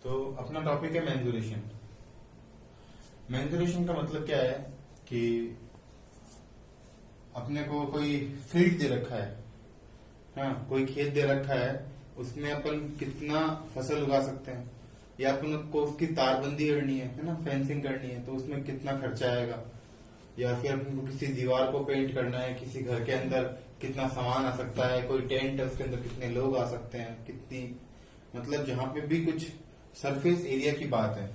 तो अपना टॉपिक है मेंसुरेशन। मेंसुरेशन का मतलब क्या है कि अपने को कोई फील्ड दे रखा है, हाँ, कोई खेत दे रखा है, उसमें अपन कितना फसल उगा सकते हैं, या अपन को उसकी तारबंदी करनी है ना, फेंसिंग करनी है, तो उसमें कितना खर्चा आएगा, या फिर अपन को किसी दीवार को पेंट करना है, किसी घर के अंदर कितना सामान आ सकता है, कोई टेंट है उसके अंदर कितने लोग आ सकते हैं, कितनी, मतलब जहां पे भी कुछ सरफेस एरिया की बात है।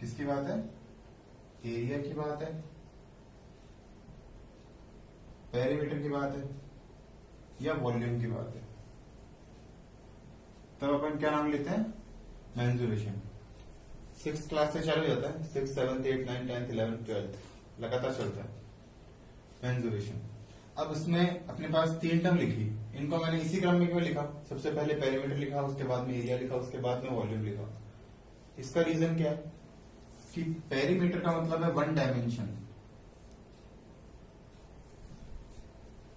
किसकी बात है? एरिया की बात है, पेरीमीटर की बात है, या वॉल्यूम की बात है, तब अपन क्या नाम लेते हैं? मेंसुरेशन। 6th क्लास से चालू हो जाता है, 6th 7th 8th 9th 10th 11th 12th लगातार चलता है मेंसुरेशन। अब इसमें अपने पास 3 टर्म लिखी, इनको मैंने इसी क्रम में क्यों लिखा? सबसे पहले पेरीमीटर लिखा, उसके बाद में एरिया लिखा, उसके बाद में वॉल्यूम लिखा। इसका रीजन क्या है कि पेरीमीटर का मतलब है 1 डायमेंशन,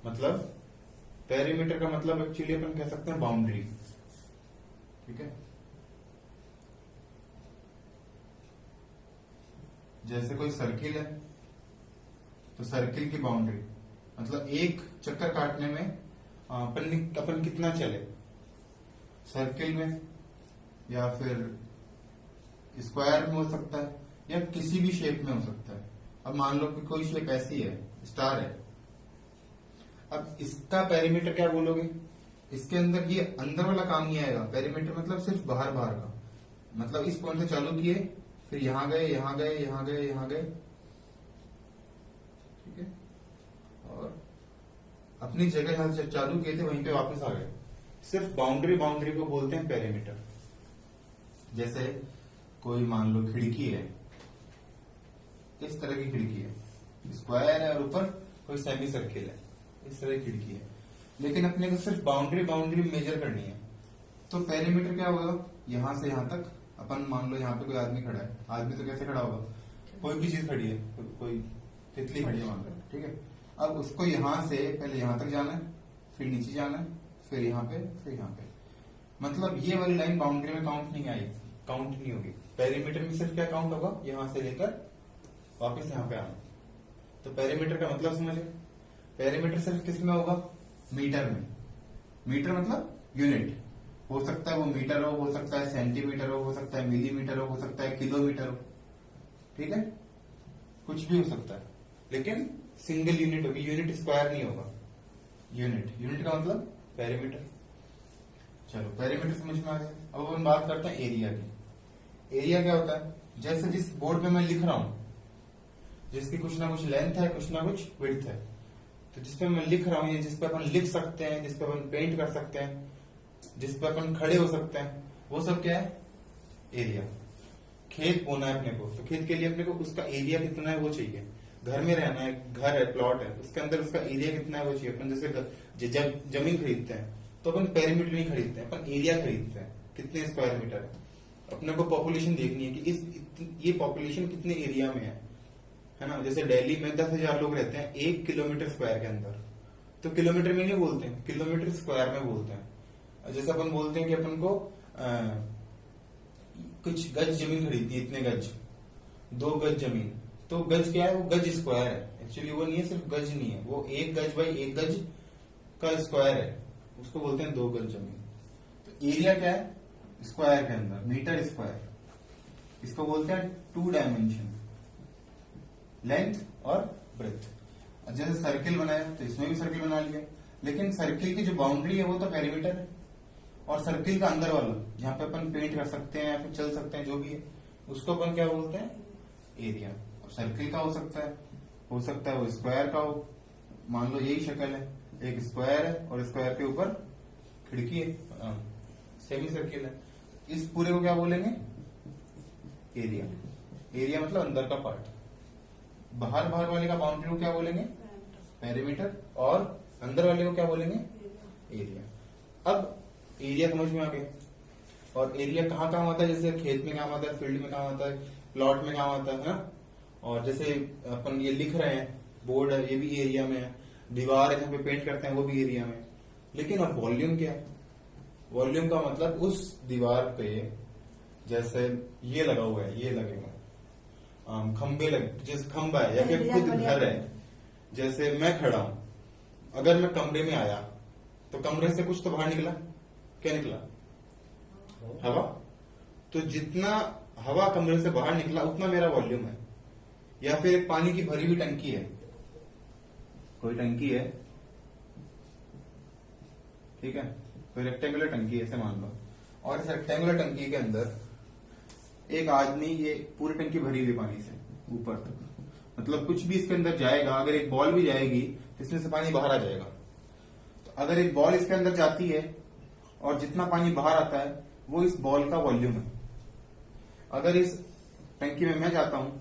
मतलब पेरीमीटर का मतलब एक्चुअली अपन कह सकते हैं बाउंड्री, ठीक है। जैसे कोई सर्किल है तो सर्किल की बाउंड्री मतलब एक चक्कर काटने में अपन कितना चले, सर्किल में या फिर स्क्वायर में हो सकता है, या किसी भी शेप में हो सकता है। अब मान लो कि कोई शेप ऐसी है, स्टार है, अब इसका पेरीमीटर क्या बोलोगे? इसके अंदर ये अंदर वाला काम नहीं आएगा। पेरीमीटर मतलब सिर्फ बाहर बाहर का, मतलब इस पॉइंट से चालू किए, फिर यहां गए, यहां गए, यहां गए, यहां गए, ठीक है, और अपनी जगह जहां से चालू किए थे वहीं पे वापस आ गए। सिर्फ बाउंड्री को बोलते हैं पेरीमीटर। जैसे कोई मान लो खिड़की है, इस तरह की खिड़की है, स्क्वायर है और ऊपर कोई सेमी सर्किल है, इस तरह की खिड़की है, लेकिन अपने को सिर्फ बाउंड्री मेजर करनी है। तो पेरीमीटर क्या होगा? यहां से यहां तक। अपन मान लो यहाँ पे कोई आदमी खड़ा है, आदमी तो कैसे खड़ा होगा? कोई भी चीज खड़ी है, कोई तितली खड़ी है मान लो, ठीक है। अब उसको यहां से पहले यहां तक जाना है, फिर नीचे जाना है, फिर यहाँ पे, फिर यहाँ पे, मतलब ये वाली लाइन बाउंड्री में काउंट नहीं आई, काउंट नहीं होगी। पेरीमीटर में सिर्फ क्या काउंट होगा? यहां से लेकर वापस यहाँ पे आना। तो पेरीमीटर का मतलब समझे? पेरीमीटर सिर्फ किस में होगा? मीटर में। मीटर मतलब यूनिट, हो सकता है वो मीटर हो सकता है सेंटीमीटर हो सकता है मिलीमीटर हो सकता है किलोमीटर हो, ठीक है, कुछ भी हो सकता है, लेकिन सिंगल यूनिट होगी, यूनिट स्क्वायर नहीं होगा। यूनिट का मतलब पेरीमीटर। चलो पेरीमीटर समझ में आ गया। अब अपन बात करते हैं एरिया की। एरिया क्या होता है? जैसे जिस बोर्ड पे मैं लिख रहा हूं, जिसकी कुछ ना कुछ लेंथ है, कुछ ना कुछ विड्थ है, तो जिसपे मैं लिख रहा हूं, जिसपे अपन लिख सकते हैं, जिसपे अपन पेंट कर सकते हैं, जिसपे अपन खड़े हो सकते हैं, वो सब क्या है? एरिया। खेत बोना है अपने को, तो खेत के लिए अपने को उसका एरिया कितना है वो चाहिए। घर में रहना है, घर है, प्लॉट है, उसके अंदर उसका एरिया कितना है वो चाहिए। अपन जैसे जब जमीन खरीदते हैं तो अपन पेरीमीटर नहीं खरीदते हैं, अपन एरिया खरीदते हैं, कितने स्क्वायर मीटर है। अपने को पॉपुलेशन देखनी है कि ये पॉपुलेशन कितने एरिया में है ना। जैसे दिल्ली में 10,000 लोग रहते हैं 1 किलोमीटर स्क्वायर के अंदर, तो किलोमीटर में नहीं बोलते हैं, किलोमीटर स्क्वायर में बोलते हैं। जैसे अपन बोलते हैं कि अपन को कुछ गज जमीन खरीदनी है, इतने गज, 2 गज जमीन, तो गज क्या है? वो गज स्क्वायर है। एक्चुअली वो नहीं है, सिर्फ गज नहीं है, वो 1 गज बाई 1 गज का स्क्वायर है, उसको बोलते हैं 2 गज जमीन। तो एरिया क्या है? स्क्वायर के अंदर, मीटर स्क्वायर, इसको बोलते हैं 2 डायमेंशन, लेंथ और ब्रेथ। जैसे सर्किल बनाया तो इसमें भी सर्किल बना लिया, लेकिन सर्किल की जो बाउंड्री है वो तो पेरीमीटर है, और सर्किल का अंदर वाला जहां पे अपन पेंट कर सकते हैं या फिर चल सकते हैं, जो भी है, उसको अपन क्या बोलते हैं? एरिया। और सर्किल का हो सकता है वो स्क्वायर का हो। मान लो यही शक्ल है, एक स्क्वायर है और स्क्वायर के ऊपर खिड़की है, सेमी सर्किल है, इस पूरे को क्या बोलेंगे? एरिया। एरिया मतलब अंदर का पार्ट। बाहर वाले का बाउंड्री को क्या बोलेंगे? पेरीमीटर। और अंदर वाले को क्या बोलेंगे? एरिया। अब एरिया समझ में आ गया। और एरिया कहाँ काम आता है? जैसे खेत में काम आता है, फील्ड में काम आता है, प्लॉट में काम आता है ना। और जैसे अपन ये लिख रहे हैं, बोर्ड है, ये भी एरिया में है, दीवार है जहाँ पे पेंट करते हैं वो भी एरिया में। लेकिन अब वॉल्यूम क्या है? वॉल्यूम का मतलब उस दीवार पे, जैसे ये लगा हुआ है, ये लगेगा, खंबे लगे, जैसे खंबा है या फिर खुद घर है, जैसे मैं खड़ा हूं, अगर मैं कमरे में आया तो कमरे से कुछ तो बाहर निकला, क्या निकला? हवा। तो जितना हवा कमरे से बाहर निकला उतना मेरा वॉल्यूम है। या फिर एक पानी की भरी हुई टंकी है, कोई टंकी है, ठीक है, कोई रेक्टेंगुलर टंकी है ऐसे मान लो, और इस रेक्टेंगुलर टंकी के अंदर एक आदमी, ये पूरी टंकी भरी हुई पानी से ऊपर तक, मतलब कुछ भी इसके अंदर जाएगा, अगर एक बॉल भी जाएगी तो इसमें से पानी बाहर आ जाएगा। तो अगर एक बॉल इसके अंदर जाती है और जितना पानी बाहर आता है वो इस बॉल का वॉल्यूम है। अगर इस टंकी में मैं जाता हूं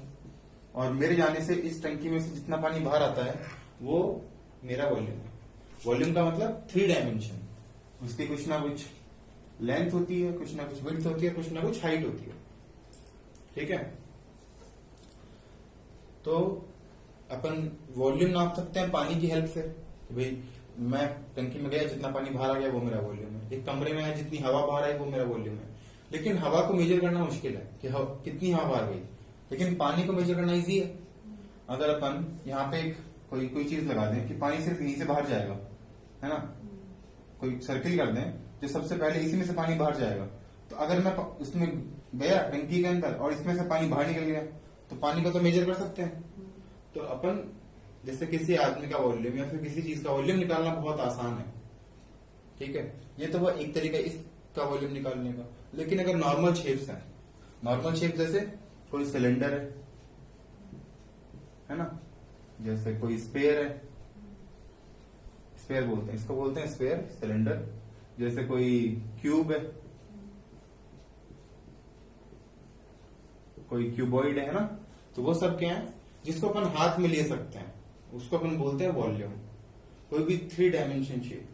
और मेरे जाने से इस टंकी में से जितना पानी बाहर आता है वो मेरा वॉल्यूम है। वॉल्यूम का मतलब 3 डायमेंशन, उसकी कुछ ना कुछ लेंथ होती है, कुछ ना कुछ विड्थ होती है, कुछ ना कुछ हाइट होती है, ठीक है। तो अपन वॉल्यूम नाप सकते हैं पानी की हेल्प से। भाई मैं टंकी में गया, जितना पानी बाहर आ गया वो मेरा वॉल्यूम है। एक कमरे में है, जितनी हवा बाहर आई वो मेरा वॉल्यूम है। लेकिन हवा को मेजर करना मुश्किल है कि कितनी हवा बाहर गई, लेकिन पानी को मेजर करना इजी है। अगर अपन यहाँ पे एक कोई चीज लगा दें कि पानी सिर्फ यहीं से बाहर जाएगा, है ना, कोई सर्किल कर दें जो सबसे पहले इसी में से पानी बाहर जाएगा, तो अगर मैं उसमें गया टंकी के अंदर और इसमें से पानी बाहर निकल गया तो पानी को तो मेजर कर सकते हैं। तो अपन जैसे किसी आदमी का वॉल्यूम या फिर किसी चीज का वॉल्यूम निकालना बहुत आसान है, ठीक है। ये तो वो एक तरीका इसका वॉल्यूम निकालने का। लेकिन अगर नॉर्मल शेप्स है, नॉर्मल शेप जैसे कोई सिलेंडर है ना, जैसे कोई स्पेयर है, स्पेयर बोलते हैं इसको, बोलते हैं स्पेयर, सिलेंडर। जैसे कोई क्यूब है, कोई क्यूबॉइड है ना, तो वो सब क्या है जिसको अपन हाथ में ले सकते हैं, उसको अपन बोलते हैं वॉल्यूम। कोई भी 3 डायमेंशन शेप,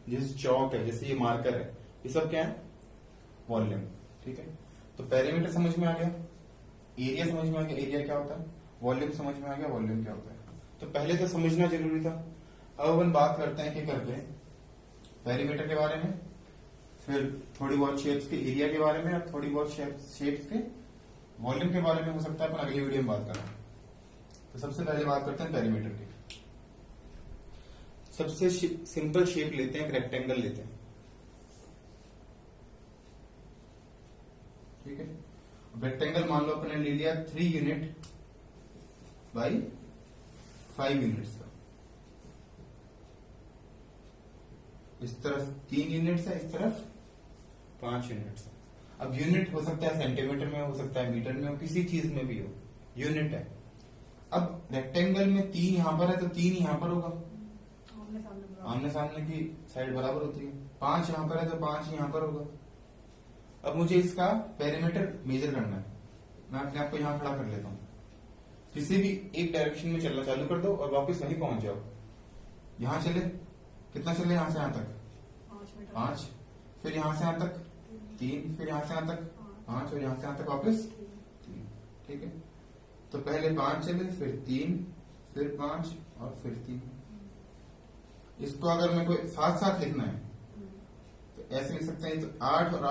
जैसे चौक है, जैसे ये मार्कर है, ये सब क्या है वॉल्यूम, ठीक है। तो पेरीमीटर समझ में आ गया, एरिया समझ में आ गया, एरिया क्या होता है, वॉल्यूम समझ में आ गया, वॉल्यूम क्या होता है। तो पहले तो समझना जरूरी था। अब अपन बात करते हैं कि करके पेरीमीटर के बारे में, फिर थोड़ी बहुत शेप्स के एरिया के बारे में, और थोड़ी बहुत शेप्स के वॉल्यूम के बारे में हो सकता है अपन अगली वीडियो में बात करें। तो सबसे पहले बात करते हैं पेरीमीटर की। सबसे सिंपल शेप लेते हैं, एक रेक्टेंगल लेते हैं, ठीक है। रेक्टेंगल मान लो अपने ले लिया 3 यूनिट बाई 5 यूनिट्स का। इस तरफ 3 यूनिट्स है, इस तरफ 5 यूनिट्स है। अब यूनिट हो सकता है सेंटीमीटर में, हो सकता है मीटर में, हो किसी चीज में भी हो, यूनिट है। अब रेक्टेंगल में 3 यहां पर है तो 3 यहां पर होगा, आमने सामने की साइड बराबर होती है। 5 यहां पर है तो 5 यहां पर होगा। अब मुझे इसका पेरीमीटर मेजर करना है। मैं अपने आप को यहां खड़ा कर लेता हूं, किसी भी एक डायरेक्शन में चलना चालू कर दो और वापस वहीं पहुंच जाओ। यहां चले, कितना चले, यहां से यहां तक 5, फिर यहां से यहां तक 3, फिर यहां से यहां तक 5, और यहां से यहां तक वापस 3, ठीक है। तो पहले 5 चले, फिर 3, फिर 5 और फिर 3। इसको अगर मेरे को साथ साथ लिखना है तो ऐसे लिख सकते हैं, तो 8 और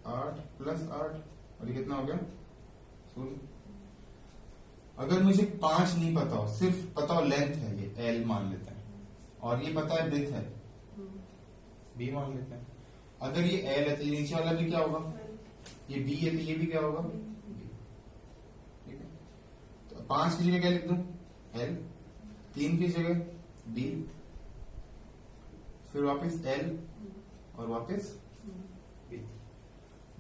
8 प्लस 8, और ये कितना हो गया 16। अगर मुझे 5 नहीं पता हो, सिर्फ पता हो लेंथ है, ये L मान लेते हैं, और ये पता है ब्रेथ है B मान लेते हैं। अगर ये L है तो नीचे वाला भी क्या होगा, ये B है तो ये भी क्या होगा B, ठीक है। तो 5 की जगह क्या लिख दूं L, 3 की जगह D, फिर वापस L और वापस B।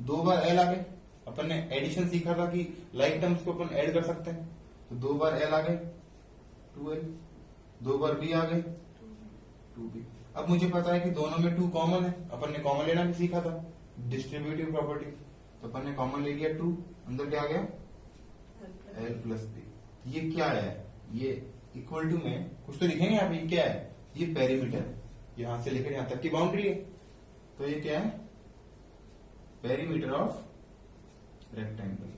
2 बार L आ गए। अपन ने एडिशन सीखा था कि लाइक टर्म्स को अपन ऐड कर सकते हैं, तो 2 बार L आ गए 2L, 2 बार B आ गए 2B। अब मुझे पता है कि दोनों में 2 कॉमन है, अपन ने कॉमन लेना भी सीखा था, डिस्ट्रीब्यूटिव प्रॉपर्टी। तो अपन ने कॉमन ले लिया 2, अंदर क्या आ गया L प्लस B। ये क्या है, ये इक्वल टू में कुछ तो लिखेंगे यहाँ पे, ये क्या है, ये पेरीमीटर है, यहां से लेकर यहां तक की बाउंड्री है। तो ये क्या है, पेरीमीटर ऑफ रेक्टेंगल।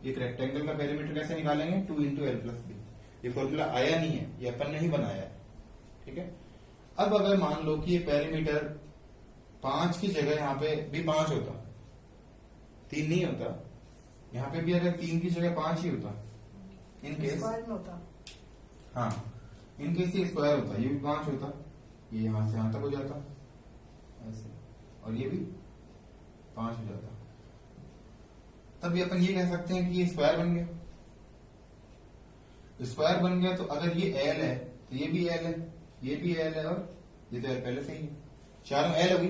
एक रेक्टेंगल का पेरीमीटर कैसे निकालेंगे, 2 इंटू L प्लस B। ये फॉर्मूला आया नहीं है, ये अपन ने ही बनाया है, ठीक है। अब अगर मान लो कि ये पेरीमीटर 5 की जगह यहाँ पे भी 5 होता, 3 नहीं होता, यहाँ पे भी अगर 3 की जगह 5 ही होता इन केस, स्क्वायर में होता। हाँ इन केस ये स्क्वायर होता, ये भी 5 होता, ये यहां से यहां तक हो जाता ऐसे, और ये भी 5 हो जाता। तब ये अपन ये कह सकते हैं कि ये स्क्वायर बन गया। स्क्वायर बन गया तो अगर ये एल है तो ये भी एल है, ये भी एल है, और ये तो एल पहले से ही है, चारों एल होगी,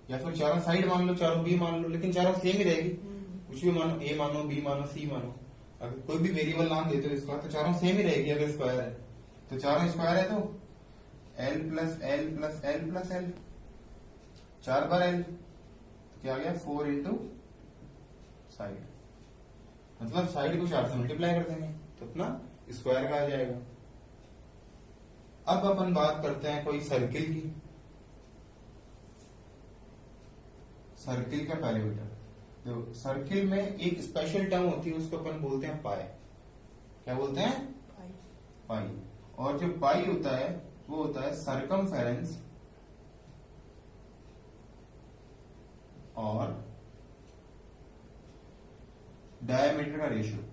या फिर चारों साइड मान लो, चारों बी मान लो, लेकिन चारों सेम ही रहेगी। कुछ भी मानो, ए मानो, बी मानो, सी मानो, अगर कोई भी वेरिएबल नाम देते हो इसका तो चारों सेम ही रहेगी अगर स्क्वायर है। तो चारों स्क्वायर है तो L plus L plus L plus L, 4 बार एल, तो क्या आ गया 4 इंटू साइड, मतलब साइड को 4 से मल्टीप्लाई कर देंगे तो अपना स्क्वायर का आ जाएगा। अब अपन बात करते हैं कोई सर्किल की, सर्किल का पैरामीटर। तो सर्किल में एक स्पेशल टर्म होती है, उसको अपन बोलते हैं पाई। क्या बोलते हैं? पाई। और जो पाई होता है वो होता है सरकमफेरेंस और डायमीटर का रेशियो।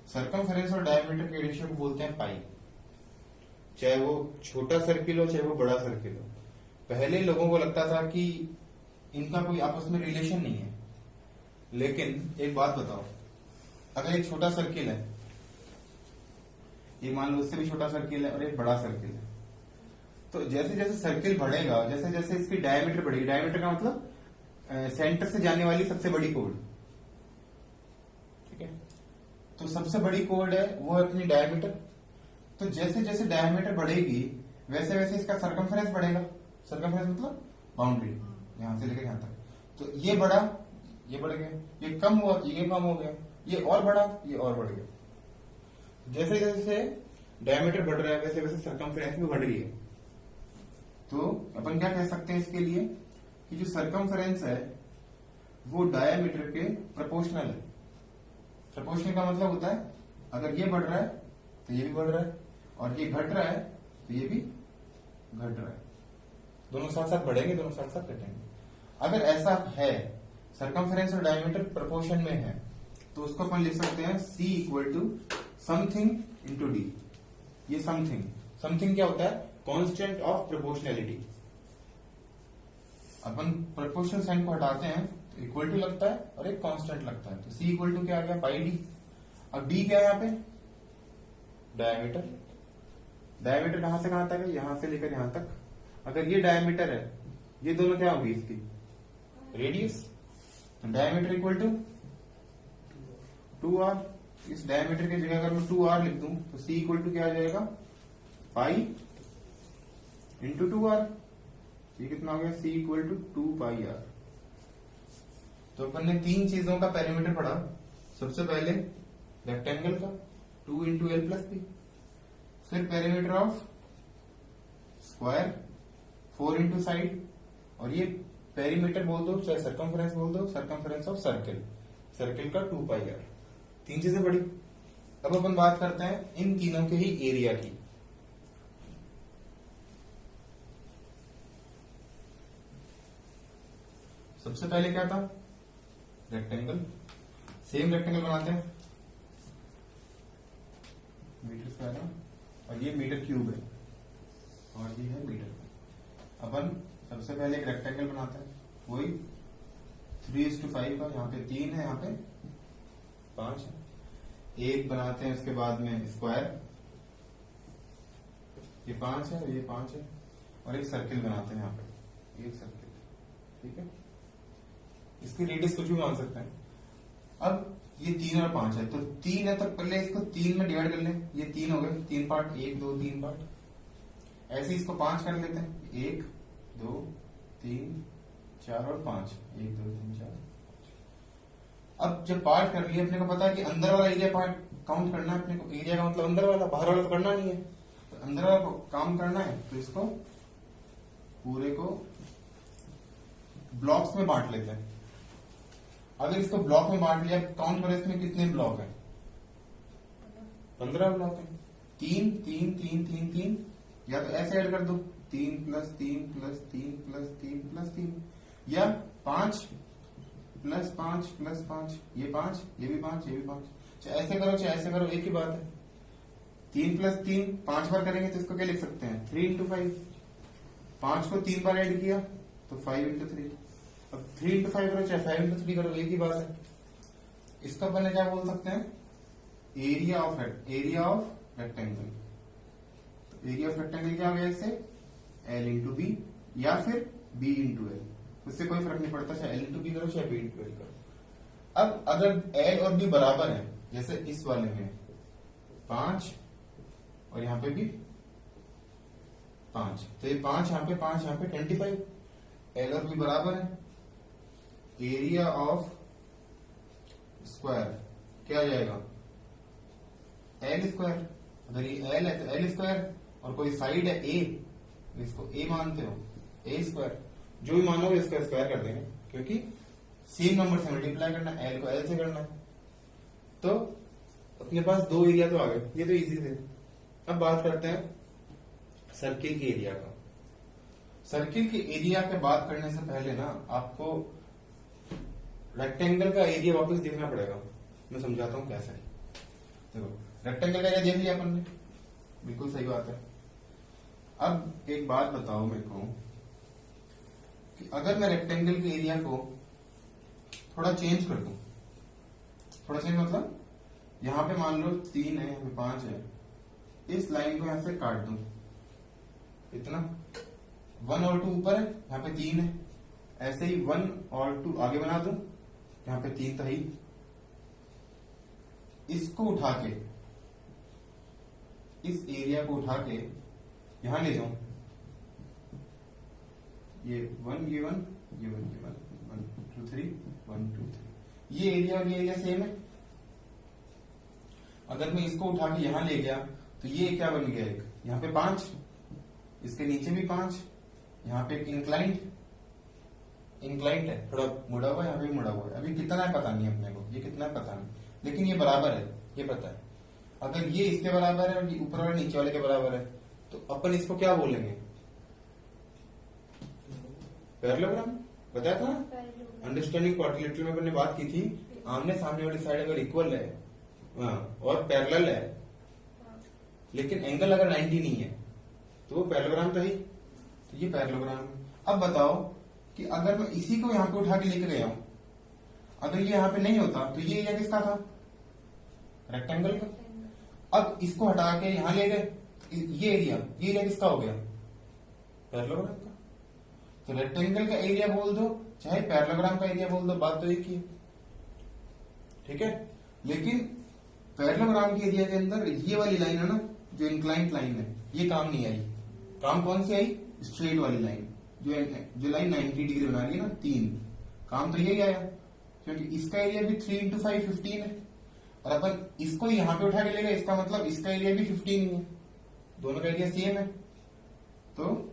सरकमफेरेंस और डायमीटर के रेशियो को बोलते हैं पाई, चाहे वो छोटा सर्किल हो चाहे वो बड़ा सर्किल हो। पहले लोगों को लगता था कि इनका कोई आपस में रिलेशन नहीं है, लेकिन एक बात बताओ, अगर एक छोटा सर्किल है, ये मान लो उससे भी छोटा सर्किल है और एक बड़ा सर्किल है, तो जैसे जैसे सर्किल बढ़ेगा, जैसे जैसे इसकी डायमीटर बढ़ेगी, डायमीटर का मतलब सेंटर से जाने वाली सबसे बड़ी कोड, ठीक है, तो सबसे बड़ी कोड है वो है अपनी डायमीटर। तो जैसे जैसे डायमीटर बढ़ेगी वैसे वैसे इसका सरकमफेरेंस बढ़ेगा। सरकमफेरेंस मतलब बाउंड्री, यहां से लेकर यहां तक। तो ये बढ़ा, ये बढ़ गया, ये कम हुआ, ये कम हो गया, ये और बढ़ा, ये और बढ़ गया। जैसे जैसे डायमीटर बढ़ रहा है वैसे वैसे सरकमफेरेंस भी बढ़ रही है। तो अपन क्या कह सकते हैं इसके लिए कि जो सरकमफेरेंस है वो डायमीटर के प्रोपोर्शनल है। प्रोपोर्शनल का मतलब होता है अगर ये बढ़ रहा है तो ये भी बढ़ रहा है, और ये घट रहा है तो ये भी घट रहा है। दोनों साथ साथ बढ़ेंगे, दोनों साथ साथ घटेंगे। अगर ऐसा है, सरकमफेरेंस और डायमीटर प्रोपोर्शन में है, तो उसको अपन लिख सकते हैं C equal to something into D. ये समथिंग, समथिंग क्या होता है? Constant of proportionality. अपन प्रोपोर्शनल साइन को हटाते हैं तो इक्वल टू लगता है और एक कांस्टेंट लगता है, तो C इक्वल टू क्या आ गया? पाई डी। अब D क्या है यहाँ पे? डायमीटर। डायमीटर कहां से कहां तक है? यहां से लेकर यहां तक। अगर ये डायमीटर है, ये दोनों क्या होगी इसकी? रेडियस। तो डायमीटर इक्वल टू 2r। इस डायमीटर की जगह अगर मैं 2r लिख दूं तो C इक्वल टू क्या आ जाएगा? Pi into 2r। ये कितना हो गया? C equal to 2 pi r। तो अपन ने 3 चीजों का पैरामीटर पढ़ा। सबसे पहले रेक्टेंगल का 2 इंटू एल प्लस बी, फिर parameter of square 4 into side, और ये पेरीमीटर बोल दो चाहे सरकमफेरेंस बोल दो, सरकमफेरेंस ऑफ सर्किल, सर्किल का 2 पाई आर। 3 चीजें बड़ी। अब अपन बात करते हैं इन तीनों के ही एरिया की। सबसे पहले क्या था? रेक्टेंगल। सेम रेक्टेंगल बनाते हैं, मीटर स्क्वायर है और ये मीटर क्यूब है और ये है मीटर। अपन सबसे पहले एक रेक्टेंगल बनाते हैं, वही 3:5 का। यहाँ पे 3 है, यहाँ पे 5 है। एक बनाते हैं उसके बाद में स्क्वायर, ये 5 है और ये 5 है, और एक सर्किल बनाते हैं यहाँ पे, एक सर्किल, ठीक है। इसकी रेडियस कुछ भी मान सकते हैं। अब ये 3 और 5 है, तो 3 है तो पहले इसको 3 में डिवाइड कर लें। ये 3 हो गए, 3 पार्ट, 1 2 3 पार्ट। ऐसे इसको 5 कर लेते हैं, 1 2 3 4 और 5, 1 2 3 4। अब जब पार्ट कर लिए, अपने को पता है कि अंदर वाला एरिया पार्ट काउंट करना है अपने को। एरिया का मतलब अंदर वाला, बाहर वाला तो करना नहीं है। तो अंदर वाला को काम करना है, तो इसको पूरे को ब्लॉक्स में बांट लेते हैं। अगर इसको ब्लॉक में बांट लिया, काउंट करें इसमें कितने ब्लॉक है? 15 ब्लॉक है। 3 3 3 3 3 या तो ऐसे ऐड कर दो 3 + 3 + 3 + 3 + 3, या 5 + 5 + 5, ये 5, ये भी 5, ये भी 5, चाहे ऐसे करो चाहे ऐसे करो, एक ही बात है। 3 + 3 5 बार करेंगे तो इसको क्या लिख सकते हैं 3 × 5, 5 को 3 बार ऐड किया तो 5 × 3, अब 3 × 5 करो चाहे 5 × 3 करो, एक ही बात है। इसका अपन क्या बोल सकते हैं area of rectangle. Area of rectangle क्या हो गया इससे L × B या फिर B × L, उससे कोई फर्क नहीं पड़ता, चाहे L × B करो चाहे B × L करो। अब अगर L और B बराबर है, जैसे इस वाले में 5 और यहां पे भी 5, तो ये 5 यहां पे 5 यहां पे 25, L और B बराबर है, एरिया ऑफ स्क्वायर क्या आ जाएगा L²। अगर ये L है तो L², और कोई साइड है A, इसको A मानते हो A², जो भी मानोगे इसका स्क्वायर कर देंगे, क्योंकि सेम नंबर से मल्टीप्लाई करना, L को L से करना है। तो अपने पास दो एरिया तो आ गए, ये तो इजी थे। अब बात करते हैं सर्किल के एरिया का। सर्किल के एरिया के बात करने से पहले ना आपको रेक्टेंगल का एरिया वापस देखना पड़ेगा, मैं समझाता हूं कैसे। देखो रेक्टेंगल का एरिया देख लिया अपन ने, बिल्कुल सही बात है। अब एक बात बताओ मेरे को कि अगर मैं रेक्टेंगल के एरिया को थोड़ा चेंज कर दूं, थोड़ा चेंज मतलब यहां पे मान लो 3 है, यहां पे 5 है, इस लाइन को यहां से काट दूं, इतना 1 और 2 ऊपर है, यहां पे 3 है, ऐसे ही 1 और 2 आगे बना दूं, यहां पे 3 था ही, इसको उठा के, इस एरिया को उठा के यहां ले जाऊं, ये 1 ये 1 ये 1 ये 1 1 2 3 1 2 3, ये एरिया और ये एरिया सेम है। अगर मैं इसको उठा के यहां ले गया तो ये क्या बन गया, एक यहां पे 5, इसके नीचे भी 5, यहां पे एक इंक्लाइंट है, थोड़ा मुड़ा हुआ है, यहां पे भी मुड़ा हुआ है। अभी कितना है पता नहीं अपने को, ये कितना है पता नहीं, लेकिन ये बराबर है, ये पता है। अगर ये इसके बराबर है और ये ऊपर वाले नीचे वाले के बराबर है, तो अपन इसको क्या बोलेंगे पैरेललोग्राम। बताया था अंडरस्टैंडिंग क्वाड्रिलेटरल में मैंने बात की थी, आमने सामने वाली साइड अगर इक्वल है और पैरेलल है, लेकिन एंगल अगर 90 नहीं है तो वो पैरेललोग्राम था ही, तो ये पैरेललोग्राम है। अब बताओ कि अगर मैं इसी को यहां पे उठा के लेके गया हूं, अगर ये यहां पे नहीं होता तो ये एरिया किसका था रेक्टेंगल का। अब इसको हटा के यहां ले गए, ये एरिया किसका हो गया पैरेललोग्राम का। तो रेक्टेंगल का एरिया बोल दो चाहे पैरेललोग्राम का एरिया बोल दो, बात तो एक ही है, ठीक है। लेकिन पैरेललोग्राम के एरिया के अंदर ये वाली लाइन है ना, जो इंक्लाइंट लाइन है, ये काम नहीं आई। काम कौन सी आई स्ट्रेट वाली लाइन, जो लाइन 90 डिग्री बना रही है ना 3, काम तो यही आया, क्योंकि इसका एरिया भी 3 × 5 15 है, और अपन इसको यहां पे उठा के ले गए, इसका मतलब इसका एरिया भी 15 ही है, दोनों का एरिया सेम है। तो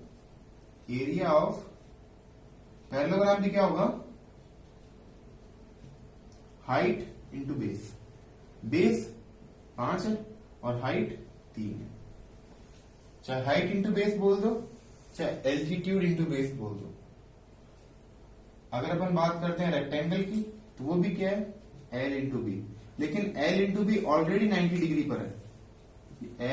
एरिया ऑफ पैरेललोग्राम भी क्या होगा हाइट इंटू बेस, बेस 5 है और हाइट 3 है, चाहे हाइट इंटू बेस बोल दो चाहे एल्टीट्यूड इंटू बेस बोल दो। अगर अपन बात करते हैं रेक्टेंगल की तो वो भी क्या है L इंटू बी, लेकिन L into B already 90 degree पर है,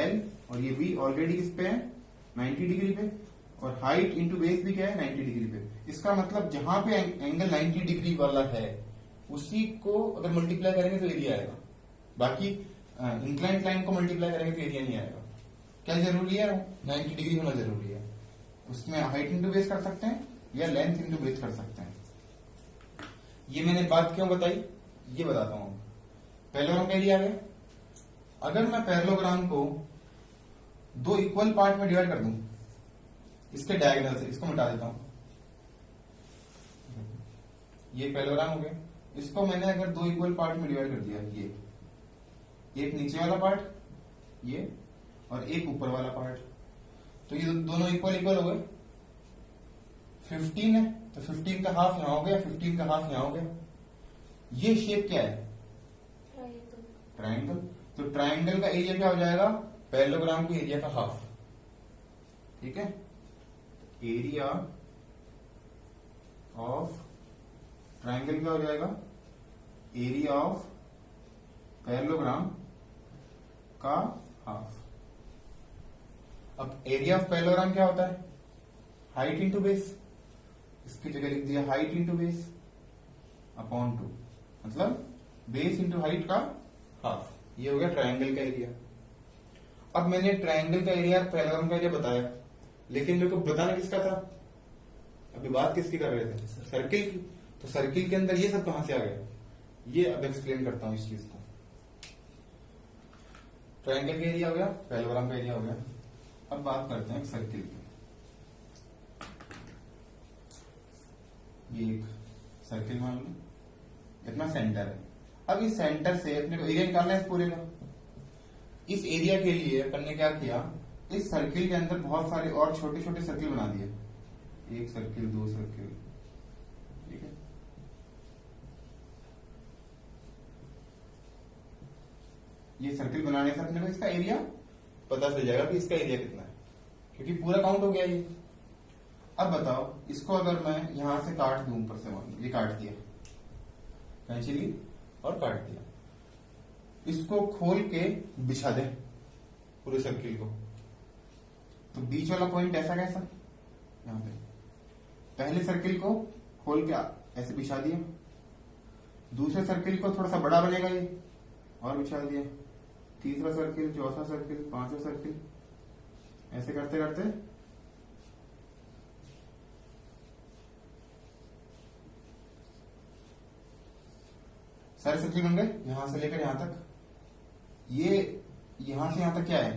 L और ये B ऑलरेडी किस पे है 90 डिग्री पे, और हाइट इंटू बेस भी क्या है 90 डिग्री पे। इसका मतलब जहां पे एंगल 90 डिग्री वाला है उसी को अगर मल्टीप्लाई करेंगे तो एरिया आएगा, बाकी इंक्लाइंट लाइन को मल्टीप्लाई करेंगे तो एरिया नहीं आएगा। क्या जरूरी है 90 डिग्री होना जरूरी है, उसमें हाइट इंटू बेस कर सकते हैं या लेंथ इंटू बेस कर सकते हैं। ये मैंने बात क्यों बताई ये बताता हूं। पैरेललोग्राम का एरिया है, अगर मैं पैरेललोग्राम को 2 इक्वल पार्ट में डिवाइड कर दूं इसके डायगोनल से, इसको मिटा देता हूं, ये पैरेललोग्राम हो गया, इसको मैंने अगर 2 इक्वल पार्ट में डिवाइड कर दिया, ये एक नीचे वाला पार्ट ये और एक ऊपर वाला पार्ट, तो ये दोनों इक्वल हो गए। 15 है तो 15 का हाफ यहां हो गया, 15 का हाफ यहां हो गया। ये शेप क्या है ट्रायंगल, तो ट्रायंगल का एरिया क्या हो जाएगा पैरेललोग्राम के एरिया का हाफ। ठीक है, एरिया ऑफ ट्राइंगल क्या हो जाएगा, एरिया ऑफ पैरेललोग्राम का हाफ। अब एरिया ऑफ पैरेललोग्राम क्या होता है, हाइट इंटू बेस, इसकी जगह लिख दिया हाइट इंटू बेस अपॉन 2, मतलब बेस इंटू हाइट का हाफ। ये हो गया ट्राइंगल का एरिया। अब मैंने ट्राइंगल का एरिया पैरेललोग्राम का एरिया बताया, लेकिन मेरे को बताना किसका था, अभी बात किसकी कर रहे थे, सर्किल की। तो सर्किल के अंदर ये सब कहां से आ गया, ये अब एक्सप्लेन करता हूं इस चीज को। ट्राइंगल का एरिया हो गया, पैरेललोग्राम का एरिया हो गया। अब बात करते हैं सर्किल की। ये एक सर्किल मान लो, इतना सेंटर है। अब इस सेंटर से अपने को एरिया निकालना है इस पूरे का। इस एरिया के लिए अपन ने क्या किया, इस सर्किल के अंदर बहुत सारे और छोटे छोटे सर्किल बना दिए, एक सर्किल, दो सर्किल, ठीक है। ये सर्किल बनाने से अपने को इसका एरिया पता चल जाएगा कि इसका एरिया कितना है, क्योंकि पूरा काउंट हो गया ये। अब बताओ, इसको अगर मैं यहां से काट दूं, ऊपर से मान लो ये काट दिया, कैंची ली और काट दिया, इसको खोल के बिछा दे पूरे सर्किल को, तो बीच वाला पॉइंट ऐसा कैसा, यहां पे पहले सर्किल को खोल के ऐसे बिछा दिया, दूसरे सर्किल को थोड़ा सा बड़ा बनेगा ये और बिछा दिया, तीसरा सर्किल, चौथा सर्किल, पांचवा सर्किल, ऐसे करते करते सारे सर्किल बन गए। यहां से लेकर यहां तक, ये यहां से यहां तक क्या है,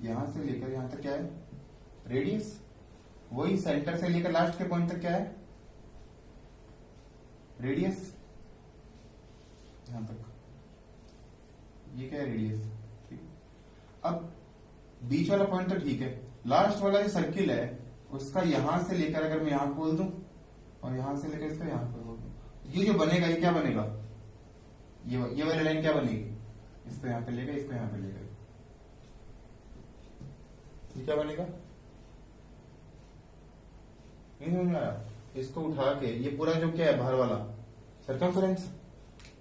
यहां से लेकर यहां तक क्या है, रेडियस। वही सेंटर से लेकर लास्ट के पॉइंट तक क्या है, रेडियस, यहां तक ये क्या है, रेडियस। ठीक, अब बीच वाला पॉइंट तो ठीक है, लास्ट वाला जो सर्किल है उसका यहां से लेकर अगर मैं यहां खोल दूं और यहां से लेकर इसका यहां पर खोल दूं, ये जो बनेगा ये क्या बनेगा, ये वाली लाइन क्या बनेगी, इसको यहां पे लेगा, इसको यहां पे लेगा, ये क्या बनेगा, नहीं समझ में आया। इसको उठा के ये पूरा जो क्या है बाहर वाला सर्कमफ्रेंस,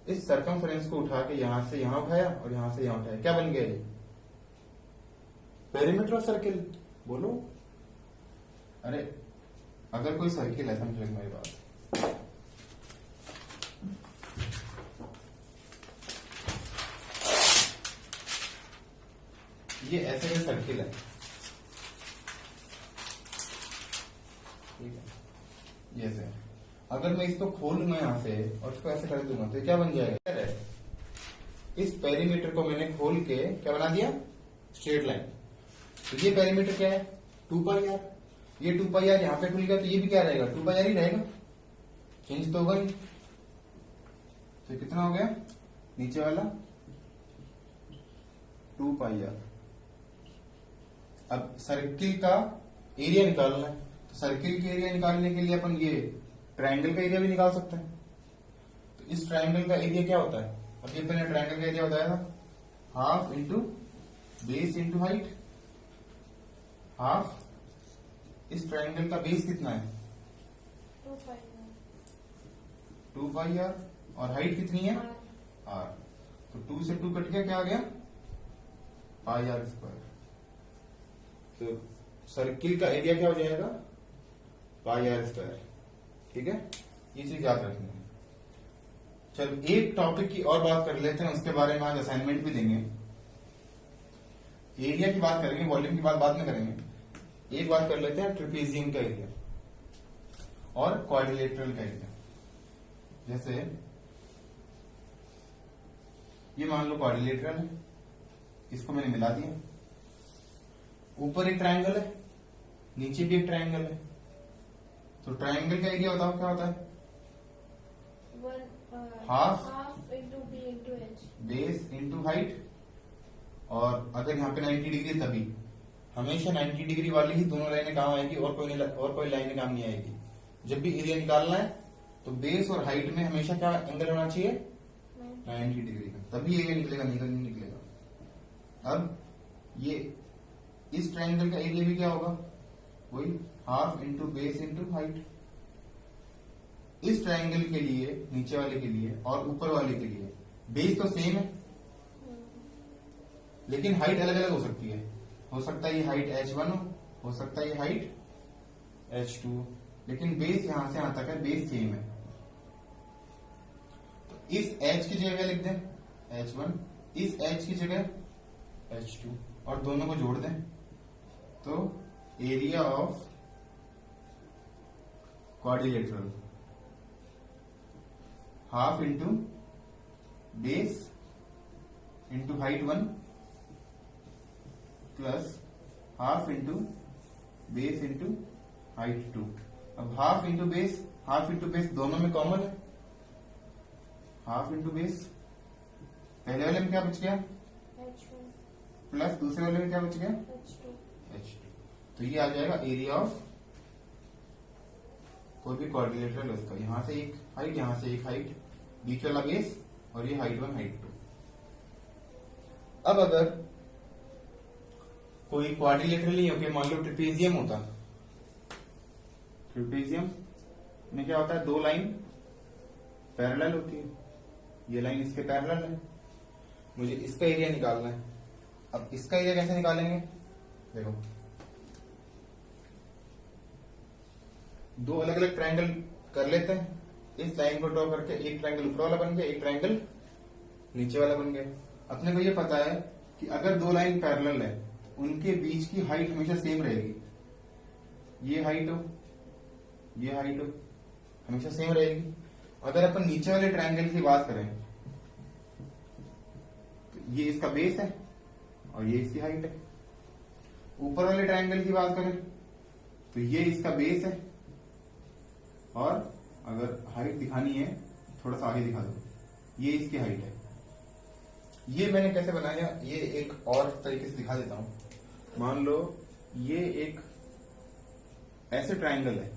इस सर्कमफ्रेंस को उठा के यहां से यहां उठाया और यहां से यहां उठाया, क्या बन गया ये, पेरीमीटर ऑफ सर्किल। बोलो, अरे अगर कोई सर्किल है, समझ लो मेरी बात, ये ऐसे में सर्किल है, ठीक है, ये ऐसे। अगर मैं इसको खोल लूंगा यहां से और इसको ऐसे कर दूंगा तो क्या बन जाएगा, इस पेरीमीटर को मैंने खोल के क्या बना दिया, स्ट्रेट लाइन। तो ये पेरीमीटर क्या है, 2πr, ये 2πr यहां पे खुल गया तो ये भी क्या रहेगा, 2πr ही रहेगा, चेंज तो होगा नहीं। तो कितना हो गया नीचे वाला, 2πr। अब सर्किल का एरिया निकालना है, तो सर्किल के एरिया निकालने के लिए अपन ये ट्राइंगल का एरिया भी निकाल सकते हैं। तो इस ट्राइंगल का एरिया क्या होता है, अभी अपने ट्राइंगल का एरिया बताया था, half into base into height, half. इस ट्राइंगल का बेस कितना है, 2πr, और हाइट कितनी है, r। तो 2 से 2 कट गया, क्या आ गया, πr²। तो सर्किल का एरिया क्या हो जाएगा, πr²। ठीक है, ये चीज याद रखनी है। चल एक टॉपिक की और बात कर लेते हैं, उसके बारे में आज असाइनमेंट भी देंगे। एरिया की बात करेंगे, वॉल्यूम की बात बाद में करेंगे। एक बात कर लेते हैं ट्रेपेजियम का एरिया और क्वाड्रिलेटरल का एरिया। जैसे ये मान लो क्वाड्रिलेटरल है, इसको मैंने मिला दिया, ऊपर एक ट्राइंगल है, नीचे भी एक ट्राइंगल है। तो ट्राइंगल का एरिया बताओ क्या होता है, half into B into H, base into height. और अगर यहाँ पे 90 डिग्री, तभी हमेशा 90 डिग्री वाली ही दोनों लाइनें काम आएगी, और कोई लाइनें काम नहीं आएगी। जब भी एरिया निकालना है तो बेस और हाइट में हमेशा क्या एंगल होना चाहिए, 90 डिग्री का, तभी एरिया निकलेगा, नहीं तो नहीं निकलेगा। अब ये इस ट्रायंगल का एरिया भी क्या होगा, वही half into base into height. इस ट्रायंगल के लिए, नीचे वाले के लिए और ऊपर वाले के लिए बेस तो सेम है, लेकिन हाइट अलग अलग हो सकती है। हो सकता है ये हाइट h1 हो सकता है ये हाइट h2, लेकिन बेस यहां से यहां तक है, बेस सेम है। तो इस h की जगह लिख दें h1, इस h की जगह h2 और दोनों को जोड़ दें, तो area of quadrilateral half into base into height 1 plus half into base into height 2। अब हाफ इंटू बेस दोनों में कॉमन है, हाफ इंटू बेस पहले वाले में क्या बच गया h1 प्लस दूसरे वाले में क्या बच गया h2। तो ये आ जाएगा एरिया ऑफ कोई भी क्वाड्रिलेटरल उसका, यहां से एक हाइट यहां से एक हाइट, बीच वाला बेस और ये हाइट 1 हाइट 2। अब अगर कोई क्वाड्रिलेटरल नहीं होके मान लो ट्रिपेजियम होता, ट्रिपेजियम में क्या होता है, दो लाइन पैरेलल होती है, ये लाइन इसके पैरेलल है, मुझे इसका एरिया निकालना है। अब इसका एरिया कैसे निकालेंगे, देखो दो अलग अलग ट्रायंगल कर लेते हैं, इस लाइन को ड्रॉ करके एक ट्रायंगल ऊपर वाला बन गया, एक ट्रायंगल नीचे वाला बन गया। अपने को ये पता है कि अगर दो लाइन पैरेलल है उनके बीच की हाइट हमेशा सेम रहेगी, ये हाइट हो ये हाइट हो हमेशा सेम रहेगी। अगर अपन नीचे वाले ट्रायंगल की बात करें तो ये इसका बेस है और ये इसकी हाइट है। ऊपर वाले ट्रायंगल की बात करें तो ये इसका बेस है, और अगर हाइट दिखानी है थोड़ा सा आगे दिखा दो, ये इसकी हाइट है। ये मैंने कैसे बनाया, ये एक और तरीके से दिखा देता हूं। मान लो ये एक ऐसे ट्रायंगल है,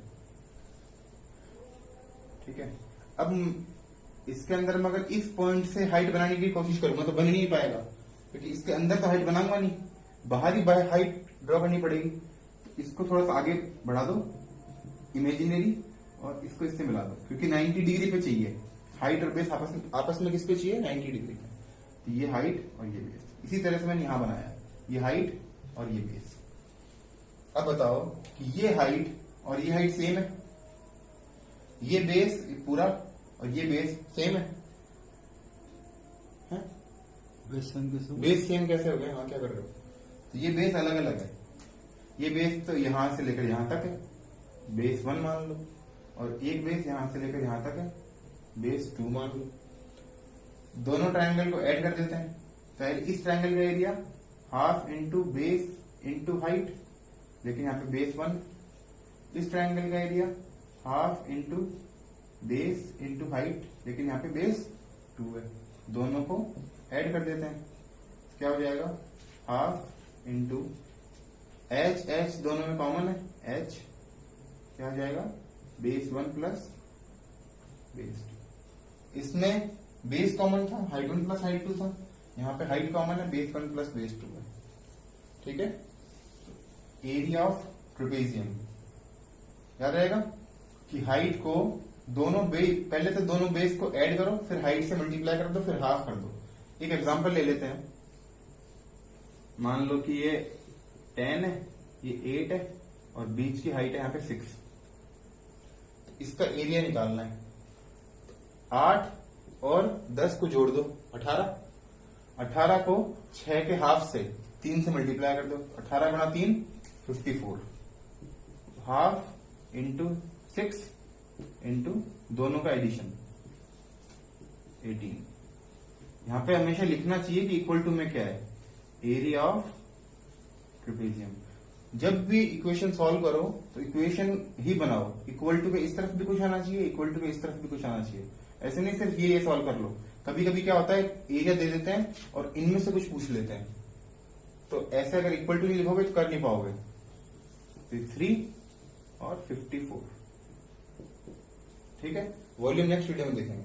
ठीक है। अब इसके अंदर मैं अगर इस पॉइंट से हाइट बनाने की कोशिश करूंगा तो बन ही नहीं पाएगा, क्योंकि इसके अंदर तो हाइट बनाऊंगा नहीं, बाहर ही हाइट ड्रॉ करनी पड़ेगी। तो इसको थोड़ा सा आगे बढ़ा दो इमेजिनरी, और इसको इससे मिला दो, क्योंकि 90 डिग्री पे चाहिए हाइट और बेस आपस में किस पे चाहिए, 90 डिग्री पे। तो ये हाइट और ये बेस, इसी तरह से मैंने यहां बनाया, ये हाइट और ये बेस। अब बताओ कि ये हाइट और ये हाइट सेम है, ये बेस पूरा और ये बेस सेम है, बेस सेम कैसे हो गया, हाँ क्या कर रहे हो। तो ये बेस अलग अलग है, ये बेस तो यहां से लेकर यहां तक है, बेस 1 मान लो, और एक बेस यहां से लेकर यहां तक है, बेस 2 मान लो। दोनों ट्रायंगल को ऐड कर देते हैं। पहले इस ट्रायंगल का area half into base into height, लेकिन यहाँ पे बेस 1। इस ट्रायंगल का area half into base into height, लेकिन यहाँ पे बेस 2 है। दोनों को ऐड कर देते हैं, क्या हो जाएगा, हाफ इंटू एच दोनों में कॉमन है, एच क्या हो जाएगा, बेस 1 प्लस बेस 2। इसमें बेस कॉमन था, हाइट 1 प्लस हाइट 2 था, यहाँ पे हाइट कॉमन है, बेस 1 प्लस बेस 2 है, ठीक है। एरिया ऑफ ट्रेपेजियम याद रहेगा कि हाइट को दोनों पहले तो दोनों बेस को ऐड करो, फिर हाइट से मल्टीप्लाई कर दो, फिर हाफ कर दो। एक एग्जांपल ले लेते हैं, मान लो कि ये 10 है, ये 8 है, और बीच की हाइट है यहाँ पे 6। इसका एरिया निकालना है, 8 और 10 को जोड़ दो 18, 18 को 6 के हाफ से 3 से मल्टीप्लाई कर दो, 18 गुणा 3 54, हाफ इंटू 6 इंटू दोनों का एडिशन 18। यहां पे हमेशा लिखना चाहिए कि इक्वल टू में क्या है, एरिया ऑफ ट्रेपेजियम। जब भी इक्वेशन सॉल्व करो तो इक्वेशन ही बनाओ, इक्वल टू के इस तरफ भी कुछ आना चाहिए, इक्वल टू के इस तरफ भी कुछ आना चाहिए। ऐसे नहीं सिर्फ ये सॉल्व कर लो, कभी कभी क्या होता है एरिया दे देते हैं और इनमें से कुछ पूछ लेते हैं, तो ऐसे अगर इक्वल टू नहीं लिखोगे तो कर नहीं पाओगे। तो 3 और 54, ठीक है। वॉल्यूम नेक्स्ट वीडियो में देखेंगे।